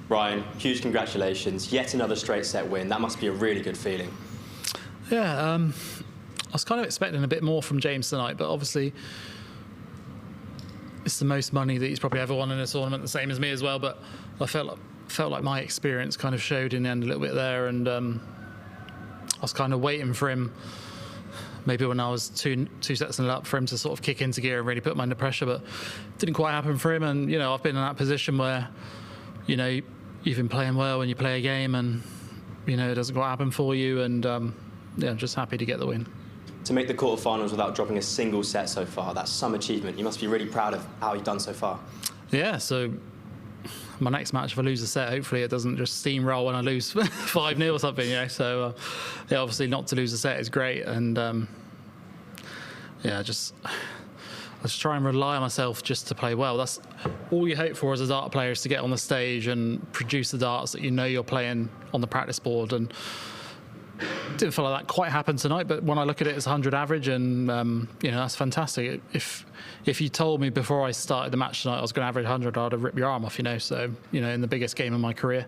Ryan, huge congratulations. Yet another straight set win. That must be a really good feeling. Yeah, I was kind of expecting a bit more from James tonight, but obviously it's the most money that he's probably ever won in a tournament, the same as me as well. But I felt like my experience kind of showed in the end a little bit there, and I was kind of waiting for him, maybe when I was two sets and up, for him to sort of kick into gear and really put me under pressure, but it didn't quite happen for him. And, you know, I've been in that position where, you know, you've been playing well when you play a game and, you know, it doesn't quite happen for you. And, yeah, I'm just happy to get the win. To make the quarterfinals without dropping a single set so far, that's some achievement. You must be really proud of how you've done so far. Yeah, so my next match, if I lose a set, hopefully it doesn't just steamroll when I lose 5-0 or something, you know. So, yeah, obviously not to lose a set is great. And, yeah, I just try and rely on myself just to play well. That's all you hope for as a dart player, is to get on the stage and produce the darts that you know you're playing on the practice board. And didn't feel like that quite happened tonight, but when I look at it, it's 100 average, and you know, that's fantastic. If you told me before I started the match tonight I was going to average 100, I'd have ripped your arm off, you know. So, you know, in the biggest game of my career,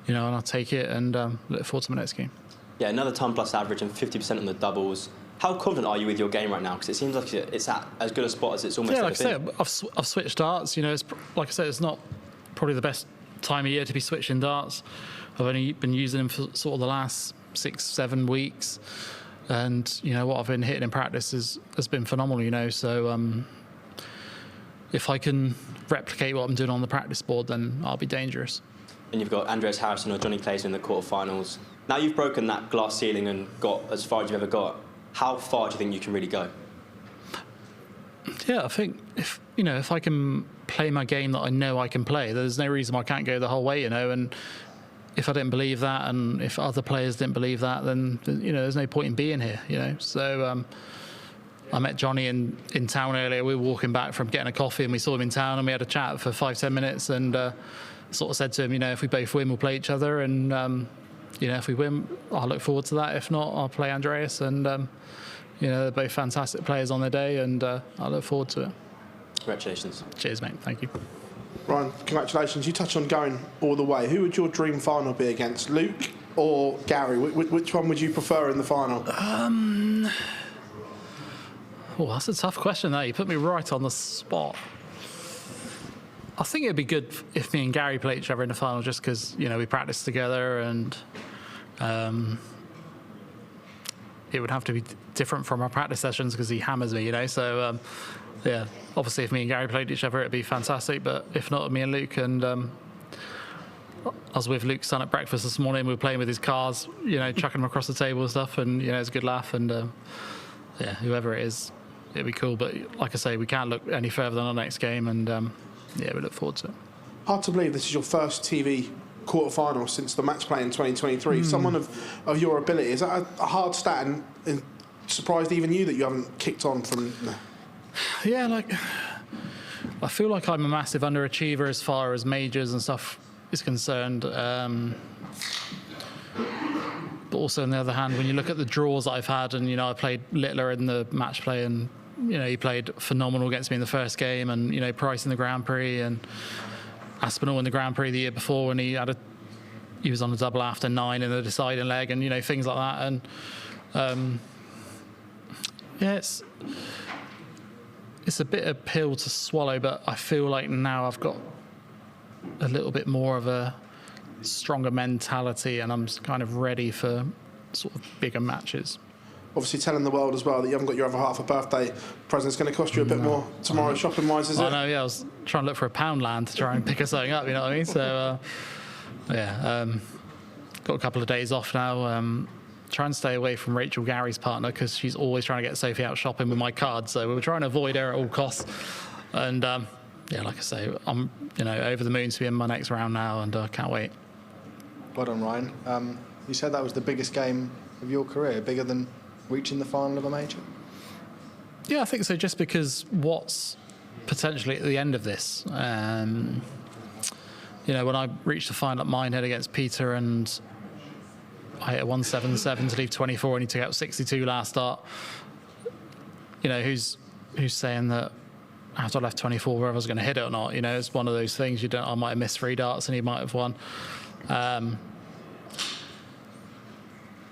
you know, and I'll take it, and look forward to my next game. Yeah, another ton plus average and 50% on the doubles. How confident are you with your game right now? Because it seems like it's at as good a spot as it's almost ever been. Like I said, I've switched darts. You know, it's, like I said, it's not probably the best time of year to be switching darts. I've only been using them for sort of the last 6-7 weeks, and you know what I've been hitting in practice has been phenomenal, you know. So if I can replicate what I'm doing on the practice board, then I'll be dangerous. And you've got Andreas Harrison or Johnny Clayton in the quarterfinals. Now you've broken that glass ceiling and got as far as you've ever got. How far do you think you can really go? Yeah, I think if I can play my game that I know I can play, there's no reason why I can't go the whole way, you know. And if I didn't believe that, and if other players didn't believe that, then, you know, there's no point in being here, you know. So I met Johnny in town earlier. We were walking back from getting a coffee, and we saw him in town, and we had a chat for 5-10 minutes, and sort of said to him, you know, if we both win, we'll play each other, and you know, if we win, I'll look forward to that. If not, I'll play Andreas, and you know, they're both fantastic players on their day, and I look forward to it. Congratulations. Cheers, mate. Thank you. Ryan, congratulations. You touched on going all the way. Who would your dream final be against, Luke or Gary? Which one would you prefer in the final? Oh, that's a tough question, that. You put me right on the spot. I think it'd be good if me and Gary play each other in the final, just because, you know, we practice together, and it would have to be different from our practice sessions because he hammers me, you know. So, yeah, obviously if me and Gary played each other, it'd be fantastic. But if not, me and Luke. And I was with Luke's son at breakfast this morning. We were playing with his cars, you know, chucking them across the table and stuff. And, you know, it's a good laugh. And, yeah, whoever it is, it'd be cool. But like I say, we can't look any further than our next game. And, yeah, we look forward to it. Hard to believe this is your first TV quarter-final since the match play in 2023. Someone of your ability, is that a hard stat, and surprised even you that you haven't kicked on from... Yeah, like, I feel like I'm a massive underachiever as far as majors and stuff is concerned. But also, on the other hand, when you look at the draws that I've had, and, you know, I played Littler in the match play, and, you know, he played phenomenal against me in the first game, and, you know, Price in the Grand Prix, and Aspinall in the Grand Prix the year before when he was on a double after 9 in the deciding leg, and, you know, things like that. And yeah, it's a bit of a pill to swallow, but I feel like now I've got a little bit more of a stronger mentality, and I'm kind of ready for sort of bigger matches. Obviously telling the world as well that you haven't got your other half a birthday present. It's going to cost you a bit more tomorrow shopping-wise, is it? I know, yeah. I was trying to look for a Poundland to try and pick something up, you know what I mean? So, yeah, got a couple of days off now. Try and stay away from Rachel Gary's partner, because she's always trying to get Sophie out shopping with my card. So we were trying to avoid her at all costs. And, yeah, like I say, I'm, you know, over the moon to be in my next round now, and I can't wait. Well done, Ryan. You said that was the biggest game of your career, bigger than reaching the final of a major? Yeah, I think so, just because what's potentially at the end of this. You know, when I reached the final at Minehead against Peter, and I hit a 177 to leave 24, and he took out 62 last start. You know, who's saying that after I left 24 whether I was going to hit it or not. You know, it's one of those things. I might have missed 3 darts and he might have won.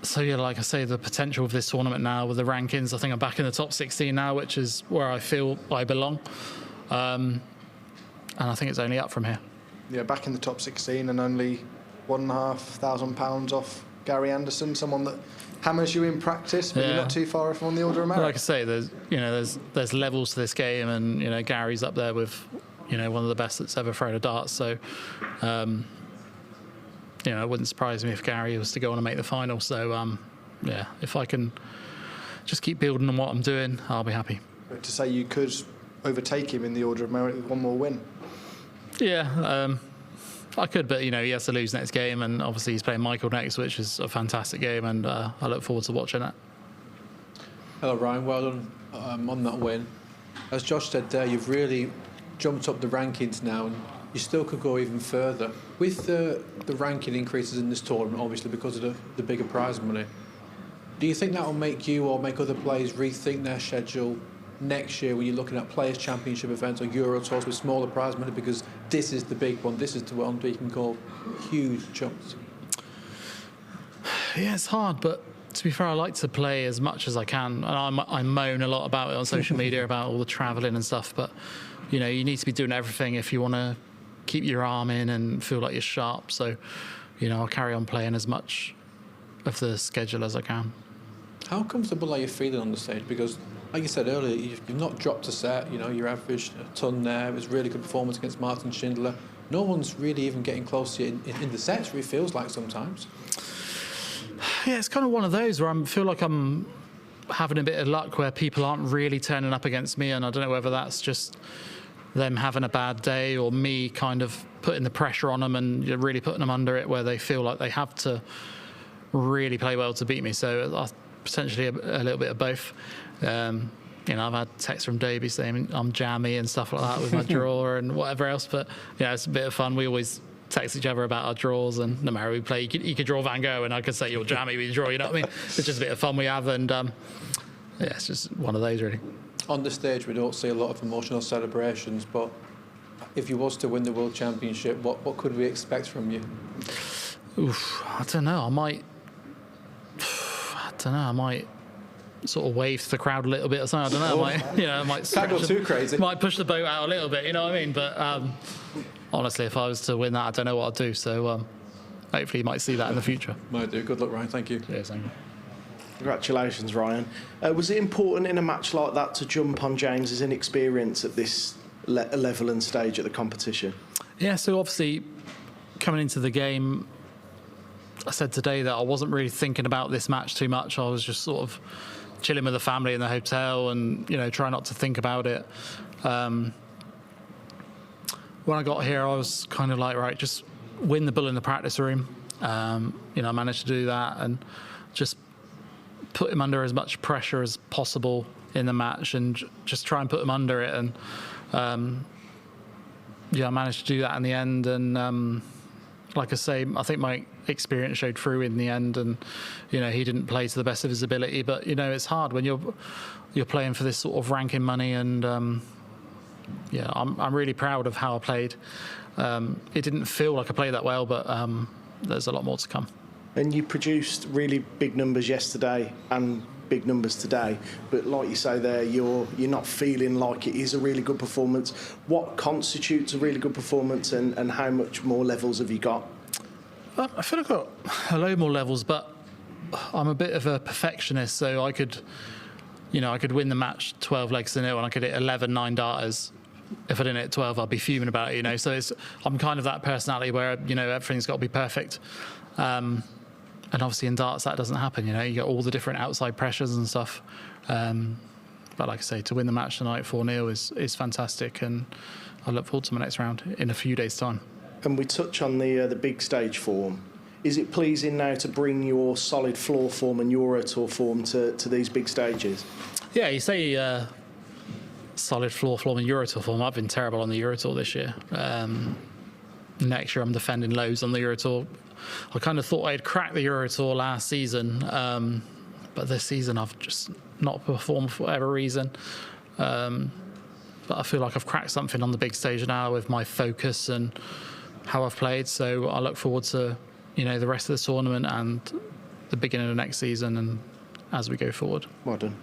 So yeah, like I say, the potential of this tournament now with the rankings, I think I'm back in the top 16 now, which is where I feel I belong. And I think it's only up from here. Yeah, back in the top 16 and only £1,500 off Gary Anderson, someone that hammers you in practice, but you're not too far off on the order of merit. Like I say, there's levels to this game, and Gary's up there with one of the best that's ever thrown a dart. So it wouldn't surprise me if Gary was to go on and make the final. So if I can just keep building on what I'm doing, I'll be happy. But to say you could overtake him in the order of merit with one more win. Yeah, I could, but he has to lose next game, and obviously he's playing Michael next, which is a fantastic game, and I look forward to watching it. Hello Ryan, well done on that win. As Josh said there, you've really jumped up the rankings now, and you still could go even further. With the ranking increases in this tournament, obviously because of the bigger prize money, do you think that will make you or make other players rethink their schedule next year when you're looking at Players' Championship events or Euro Tours with smaller prize money, because this is the big one, this is the one where you can go huge chunks? Yeah, it's hard, but to be fair, I like to play as much as I can, and I moan a lot about it on social media about all the travelling and stuff, but you need to be doing everything if you want to keep your arm in and feel like you're sharp. So I'll carry on playing as much of the schedule as I can. How comfortable are you feeling on the stage? Because like you said earlier, you've not dropped a set. You averaged a ton there. It was a really good performance against Martin Schindler. No one's really even getting close to you in the sets, it feels like sometimes. Yeah, it's kind of one of those where I feel like I'm having a bit of luck where people aren't really turning up against me, and I don't know whether that's just them having a bad day or me kind of putting the pressure on them and really putting them under it, where they feel like they have to really play well to beat me. So potentially a little bit of both. I've had texts from Davey saying I'm jammy and stuff like that with my draw and whatever else, but it's a bit of fun. We always text each other about our draws, and no matter who we play, you could draw Van Gogh and I could say you're jammy with your draw, you know what I mean? It's just a bit of fun we have, and it's just one of those really. On the stage we don't see a lot of emotional celebrations, but if you was to win the World Championship, what could we expect from you? I don't know, I might sort of wave to the crowd a little bit or something. I don't know. I might can't go too crazy. Might push the boat out a little bit. You know what I mean? But honestly, if I was to win that, I don't know what I'd do. So hopefully, you might see that in the future. Might do. Good luck, Ryan. Thank you. Yeah, thank you. Congratulations, Ryan. Was it important in a match like that to jump on James's inexperience at this level and stage at the competition? Yeah. So obviously, coming into the game, I said today that I wasn't really thinking about this match too much. I was just sort of chilling with the family in the hotel and, try not to think about it. When I got here, I was kind of like, right, just win the bull in the practice room. I managed to do that and just put him under as much pressure as possible in the match and just try and put him under it. And, I managed to do that in the end. And, like I say, I think my experience showed through in the end, and he didn't play to the best of his ability. But it's hard when you're playing for this sort of ranking money, and I'm really proud of how I played. It didn't feel like I played that well, but there's a lot more to come. And you produced really big numbers yesterday and big numbers today, but like you say there, you're not feeling like it is a really good performance. What constitutes a really good performance, and how much more levels have you got? I feel like I've got a load more levels, but I'm a bit of a perfectionist, so I could win the match 12 legs to nil, and I could hit 11 9-darters. If I didn't hit 12, I'd be fuming about it, So I'm kind of that personality where everything's got to be perfect. And obviously in darts that doesn't happen, you get all the different outside pressures and stuff. But like I say, to win the match tonight 4-0 is fantastic, and I look forward to my next round in a few days' time. And we touch on the big stage form. Is it pleasing now to bring your solid floor form and Euro Tour form to these big stages? Yeah, you say solid floor form and Euro Tour form. I've been terrible on the Euro Tour this year. Next year I'm defending loads on the Euro Tour. I kind of thought I'd cracked the Euro Tour last season, but this season I've just not performed for whatever reason. But but I feel like I've cracked something on the big stage now with my focus and how I've played. So I look forward to, the rest of the tournament and the beginning of next season and as we go forward. Well done.